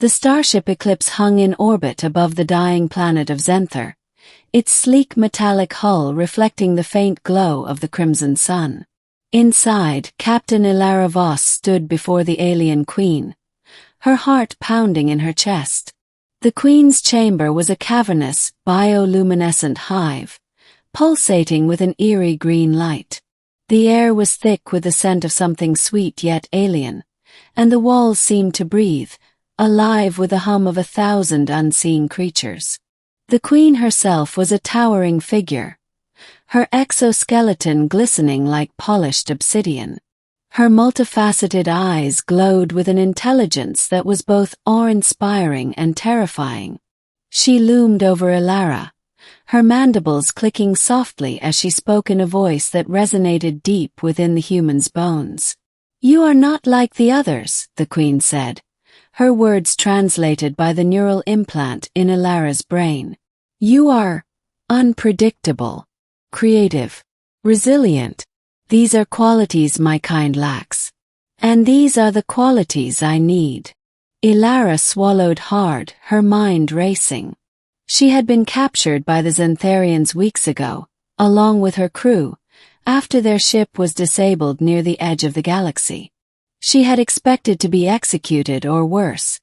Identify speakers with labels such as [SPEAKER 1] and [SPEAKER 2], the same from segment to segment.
[SPEAKER 1] The starship Eclipse hung in orbit above the dying planet of Xenthar, its sleek metallic hull reflecting the faint glow of the crimson sun. Inside, Captain Elara Voss stood before the alien queen, her heart pounding in her chest. The queen's chamber was a cavernous, bioluminescent hive, pulsating with an eerie green light. The air was thick with the scent of something sweet yet alien, and the walls seemed to breathe, alive with the hum of 1,000 unseen creatures. The queen herself was a towering figure, her exoskeleton glistening like polished obsidian. Her multifaceted eyes glowed with an intelligence that was both awe-inspiring and terrifying. She loomed over Elara, her mandibles clicking softly as she spoke in a voice that resonated deep within the human's bones. "You are not like the others," the queen said, her words translated by the neural implant in Elara's brain. "You are unpredictable, creative, resilient. These are qualities my kind lacks. And these are the qualities I need." Elara swallowed hard, her mind racing. She had been captured by the Xentharians weeks ago, along with her crew, after their ship was disabled near the edge of the galaxy. She had expected to be executed or worse,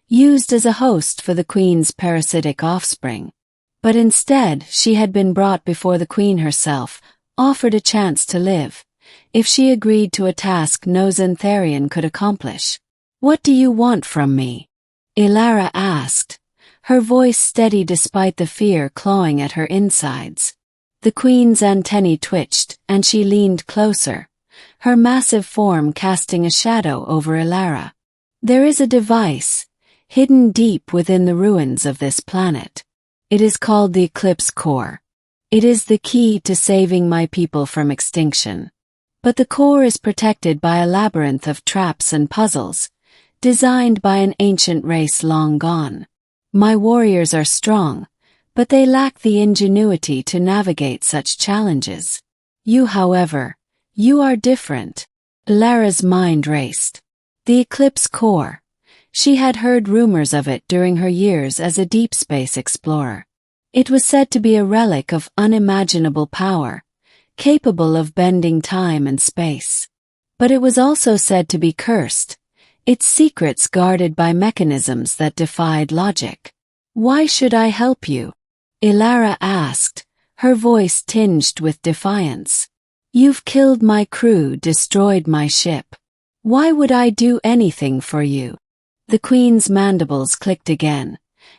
[SPEAKER 1] used as a host for the queen's parasitic offspring. But instead, she had been brought before the queen herself, offered a chance to live, if she agreed to a task no Xentharian could accomplish. "What do you want from me?" Elara asked, her voice steady despite the fear clawing at her insides. The queen's antennae twitched, and she leaned closer, her massive form casting a shadow over Elara. "There is a device, hidden deep within the ruins of this planet. It is called the Eclipse Core. It is the key to saving my people from extinction. But the core is protected by a labyrinth of traps and puzzles, designed by an ancient race long gone. My warriors are strong, but they lack the ingenuity to navigate such challenges. You, however, you are different." Elara's mind raced. The Eclipse Core. She had heard rumors of it during her years as a deep space explorer. It was said to be a relic of unimaginable power, capable of bending time and space. But it was also said to be cursed, its secrets guarded by mechanisms that defied logic. "Why should I help you?" Elara asked, her voice tinged with defiance. "You've killed my crew, destroyed my ship. Why would I do anything for you?" The queen's mandibles clicked again,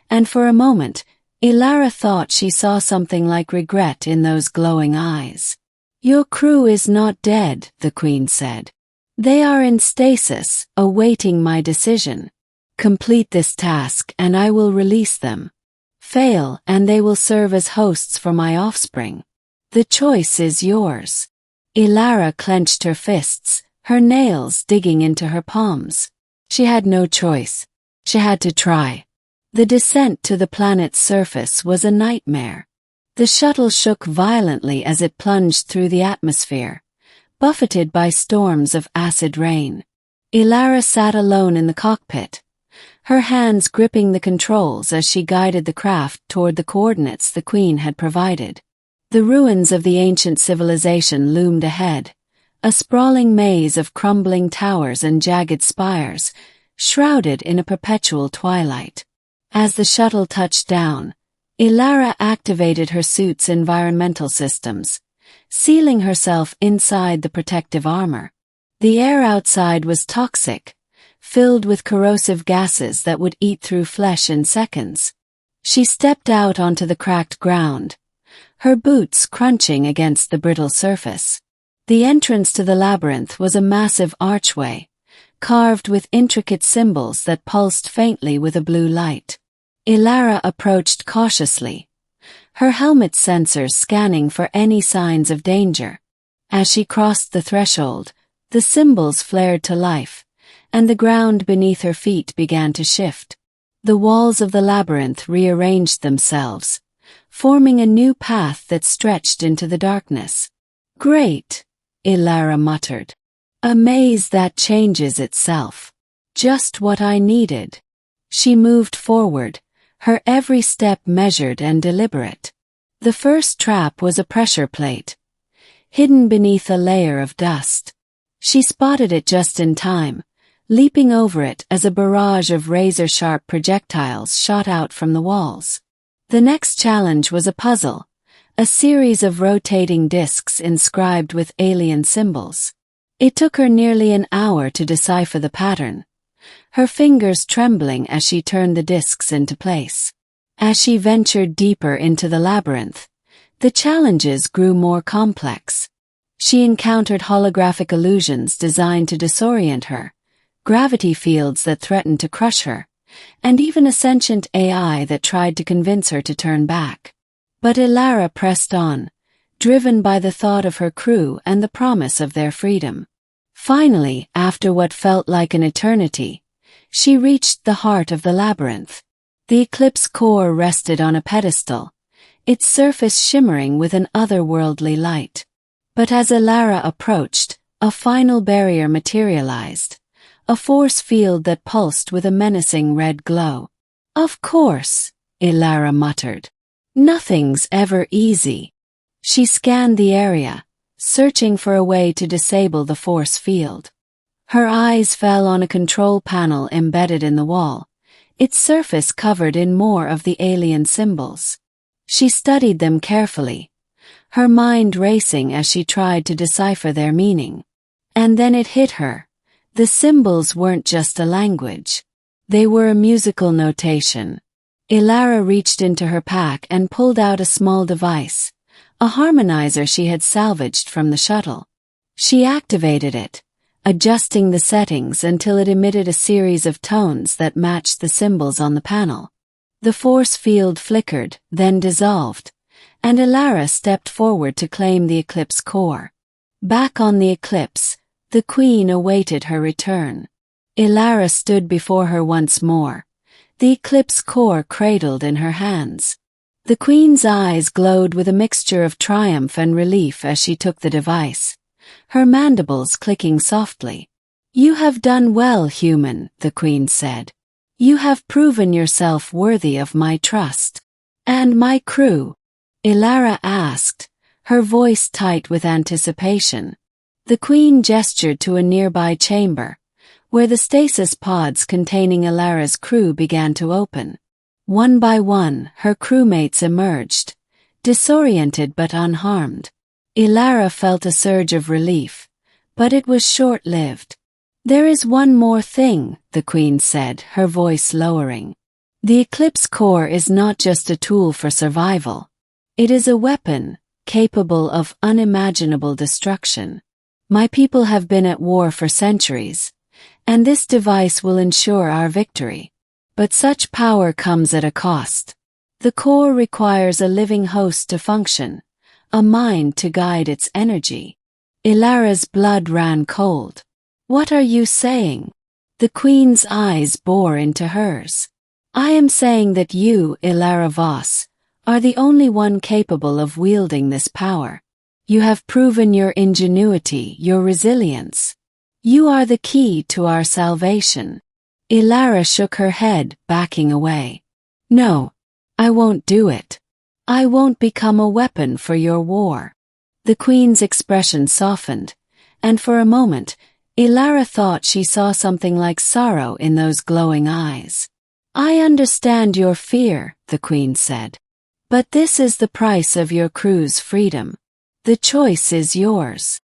[SPEAKER 1] and for a moment, Elara thought she saw something like regret in those glowing eyes. "Your crew is not dead," the queen said. "They are in stasis, awaiting my decision. Complete this task and I will release them. Fail and they will serve as hosts for my offspring. The choice is yours." Elara clenched her fists, her nails digging into her palms. She had no choice. She had to try. The descent to the planet's surface was a nightmare. The shuttle shook violently as it plunged through the atmosphere, buffeted by storms of acid rain. Elara sat alone in the cockpit, her hands gripping the controls as she guided the craft toward the coordinates the queen had provided. The ruins of the ancient civilization loomed ahead, a sprawling maze of crumbling towers and jagged spires, shrouded in a perpetual twilight. As the shuttle touched down, Elara activated her suit's environmental systems, sealing herself inside the protective armor. The air outside was toxic, filled with corrosive gases that would eat through flesh in seconds. She stepped out onto the cracked ground, her boots crunching against the brittle surface. The entrance to the labyrinth was a massive archway, carved with intricate symbols that pulsed faintly with a blue light. Elara approached cautiously, her helmet sensors scanning for any signs of danger. As she crossed the threshold, the symbols flared to life, and the ground beneath her feet began to shift. The walls of the labyrinth rearranged themselves, forming a new path that stretched into the darkness. "Great," Elara muttered. "A maze that changes itself. Just what I needed." She moved forward, her every step measured and deliberate. The first trap was a pressure plate, hidden beneath a layer of dust. She spotted it just in time, leaping over it as a barrage of razor-sharp projectiles shot out from the walls. The next challenge was a puzzle, a series of rotating discs inscribed with alien symbols. It took her nearly an hour to decipher the pattern, her fingers trembling as she turned the discs into place. As she ventured deeper into the labyrinth, the challenges grew more complex. She encountered holographic illusions designed to disorient her, gravity fields that threatened to crush her, and even a sentient AI that tried to convince her to turn back. But Elara pressed on, driven by the thought of her crew and the promise of their freedom. Finally, after what felt like an eternity, she reached the heart of the labyrinth. The Eclipse Core rested on a pedestal, its surface shimmering with an otherworldly light. But as Elara approached, a final barrier materialized, a force field that pulsed with a menacing red glow. "Of course," Elara muttered. "Nothing's ever easy." She scanned the area, searching for a way to disable the force field. Her eyes fell on a control panel embedded in the wall, its surface covered in more of the alien symbols. She studied them carefully, her mind racing as she tried to decipher their meaning. And then it hit her. The symbols weren't just a language. They were a musical notation. Elara reached into her pack and pulled out a small device, a harmonizer she had salvaged from the shuttle. She activated it, adjusting the settings until it emitted a series of tones that matched the symbols on the panel. The force field flickered, then dissolved, and Elara stepped forward to claim the Eclipse Core. Back on the Eclipse, the Queen awaited her return. Elara stood before her once more, the Eclipse Core cradled in her hands. The Queen's eyes glowed with a mixture of triumph and relief as she took the device, her mandibles clicking softly. "You have done well, human," the Queen said. "You have proven yourself worthy of my trust." "And my crew?" Elara asked, her voice tight with anticipation. The Queen gestured to a nearby chamber, where the stasis pods containing Elara's crew began to open. One by one, her crewmates emerged, disoriented but unharmed. Elara felt a surge of relief, but it was short-lived. "There is one more thing," the Queen said, her voice lowering. "The Eclipse Core is not just a tool for survival. It is a weapon, capable of unimaginable destruction. My people have been at war for centuries, and this device will ensure our victory. But such power comes at a cost. The core requires a living host to function, a mind to guide its energy." Elara's blood ran cold. "What are you saying?" The Queen's eyes bore into hers. "I am saying that you, Elara Voss, are the only one capable of wielding this power. You have proven your ingenuity, your resilience. You are the key to our salvation." Elara shook her head, backing away. "No, I won't do it. I won't become a weapon for your war." The Queen's expression softened, and for a moment, Elara thought she saw something like sorrow in those glowing eyes. "I understand your fear," the Queen said. "But this is the price of your crew's freedom. The choice is yours."